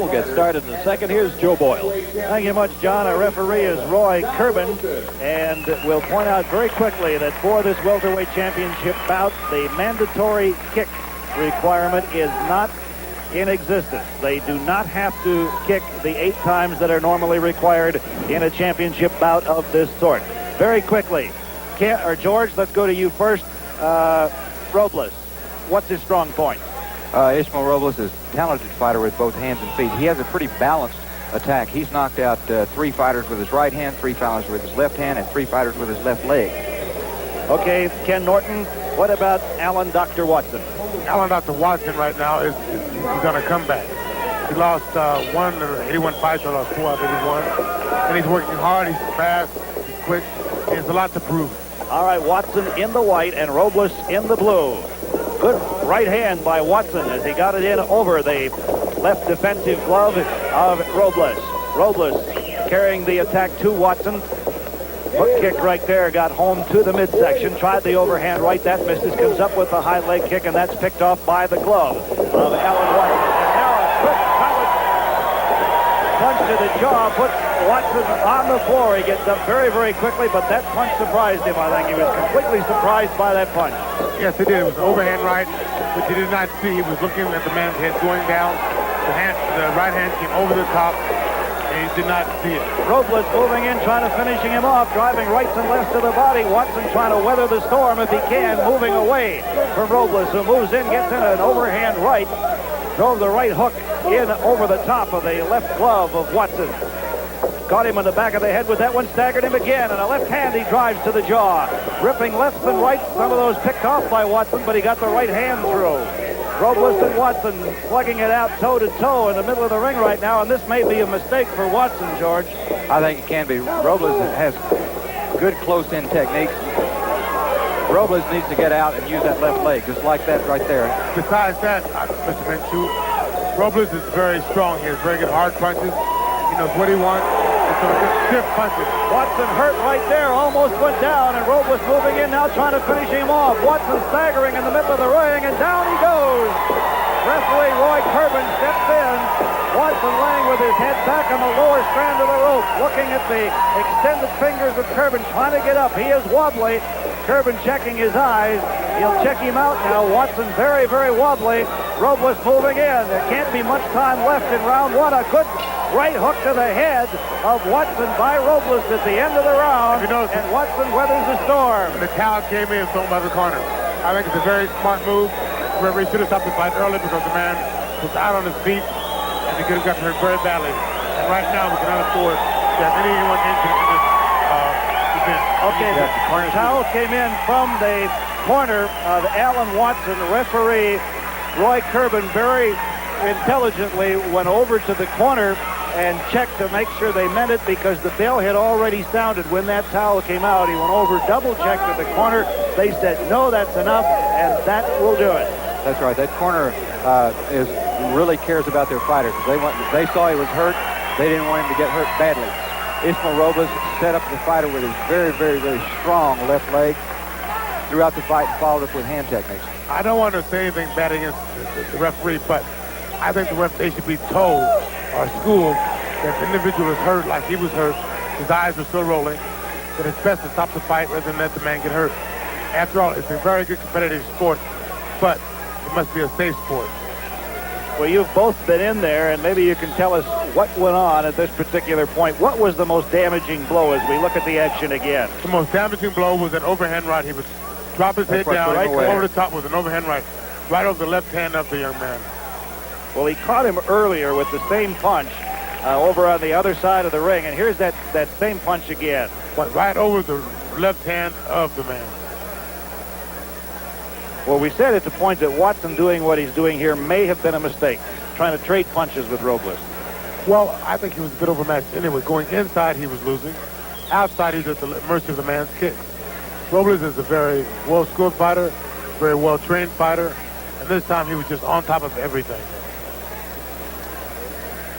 We'll get started in a second. Here's Joe Boyle. Thank you much, John. Our referee is Roy Kerbin, and we'll point out very quickly that for this welterweight championship bout, the mandatory kick requirement is not in existence. They do not have to kick the 8 times that are normally required in a championship bout of this sort. Very quickly, George, let's go to you first. Robles, what's his strong point? Ishmael Robles is a talented fighter with both hands and feet. He has a pretty balanced attack. He's knocked out 3 fighters with his right hand, 3 fighters with his left hand, and 3 fighters with his left leg. Okay, Ken Norton, what about Alan Dr. Watson? Alan Dr. Watson right now is going to come back. He lost 81 fights, or lost 4 out of 81. And he's working hard, he's fast, he's quick. He has a lot to prove. All right, Watson in the white and Robles in the blue. Good right hand by Watson as he got it in over the left defensive glove of Robles. Robles carrying the attack to Watson. Hook kick right there, got home to the midsection. Tried the overhand right, that misses. Comes up with the high leg kick, and that's picked off by the glove of Alan Watson. And now a quick solid punch to the jaw puts Watson on the floor. He gets up very, very quickly, but that punch surprised him, I think. He was completely surprised by that punch. Yes, he did. It was an overhand right, which he did not see. He was looking at the man's head going down. The right hand came over the top, and he did not see it. Robles moving in, trying to finishing him off, driving rights and lefts to the body. Watson trying to weather the storm if he can, moving away from Robles, who moves in, gets in an overhand right. Drove the right hook in over the top of the left glove of Watson. Caught him in the back of the head with that one, staggered him again, and a left hand he drives to the jaw. Ripping lefts and rights, some of those picked off by Watson, but he got the right hand through. Robles and Watson slugging it out toe-to-toe in the middle of the ring right now, and this may be a mistake for Watson, George. I think it can be. Robles has good close-in technique. Robles needs to get out and use that left leg, just like that right there. Besides that, Mr. Minshew, Robles is very strong. He has very good hard punches. He knows what he wants. It's some good stiff punches. Watson hurt right there, almost went down, and Robles moving in now trying to finish him off. Watson staggering in the middle of the ring, and down he goes. Referee Roy Kerbin steps in. Watson laying with his head back on the lower strand of the rope, looking at the extended fingers of Kerbin, trying to get up. He is wobbly. Kerbin checking his eyes. He'll check him out now. Watson very, very wobbly. Robles moving in. There can't be much time left in round 1. A good right hook to the head of Watson by Robles at the end of the round, and Watson weathers the storm. The towel came in thrown by the corner. I think it's a very smart move. The referee should have stopped the fight early because the man was out on his feet, and he could have gotten hurt very badly. And right now, we cannot afford to have anyone injured in this event. Okay, the towel came in from the corner of Alan Watson. The referee, Roy Kerbin, very intelligently went over to the corner and checked to make sure they meant it, because the bell had already sounded when that towel came out. He went over, double-checked at the corner. They said, no, that's enough, and that will do it. That's right. That corner really cares about their fighter, because they saw he was hurt. They didn't want him to get hurt badly. Ishmael Robles set up the fighter with his very, very, very strong left leg throughout the fight and followed up with hand techniques. I don't want to say anything bad against the referee, but I think the referee should be told or schooled that the individual is hurt like he was hurt. His eyes are still rolling. That it's best to stop the fight rather than let the man get hurt. After all, it's a very good competitive sport, but it must be a safe sport. Well, you've both been in there, and maybe you can tell us what went on at this particular point. What was the most damaging blow as we look at the action again? The most damaging blow was an overhand right. He would drop his head down, right over the top with an overhand right over the left hand of the young man. Well, he caught him earlier with the same punch over on the other side of the ring, and here's that same punch again. Went right over the left hand of the man. Well, we said at the point that Watson doing what he's doing here may have been a mistake, trying to trade punches with Robles. Well, I think he was a bit overmatched. Anyway, going inside, he was losing. Outside, he was at the mercy of the man's kick. Robles is a very well-schooled fighter, very well-trained fighter, and this time he was just on top of everything.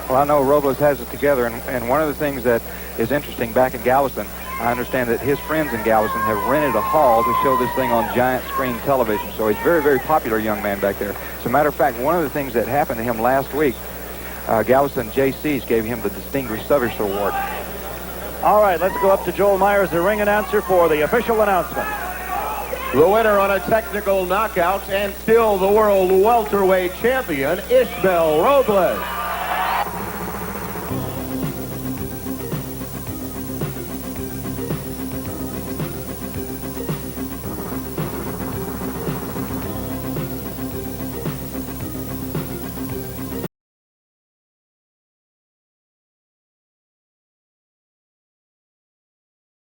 Well, I know Robles has it together, and one of the things that is interesting back in Galveston, I understand that his friends in Galveston have rented a hall to show this thing on giant screen television, so he's a very, very popular young man back there. As a matter of fact, one of the things that happened to him last week Galveston JCs gave him the Distinguished Service Award. All right, let's go up to Joel Myers, the ring announcer, for the official announcement. The winner on a technical knockout and still the world welterweight champion, Ishmael Robles.